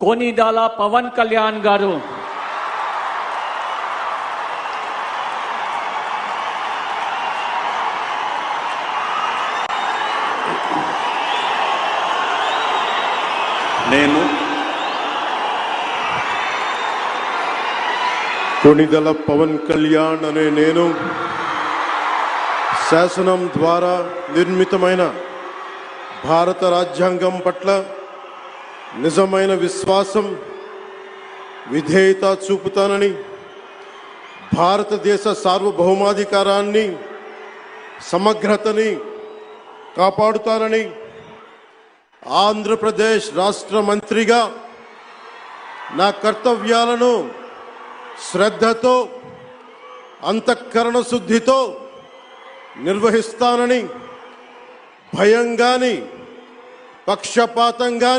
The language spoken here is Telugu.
कोनिदाला पवन कल्याण गारू నేను కొనిదల పవన్ కళ్యాణ్ అనే నేను శాసనం ద్వారా నిర్మితమైన భారత రాజ్యాంగం పట్ల నిజమైన విశ్వాసం విధేయత చూపుతానని, భారతదేశ సార్వభౌమాధికారాన్ని సమగ్రతని కాపాడుతానని, ఆంధ్రప్రదేశ్ రాష్ట్ర మంత్రిగా నా కర్తవ్యాలను శ్రద్ధతో అంతఃకరణ శుద్ధితో నిర్వహిస్తానని, భయం గాని పక్షపాతం గాని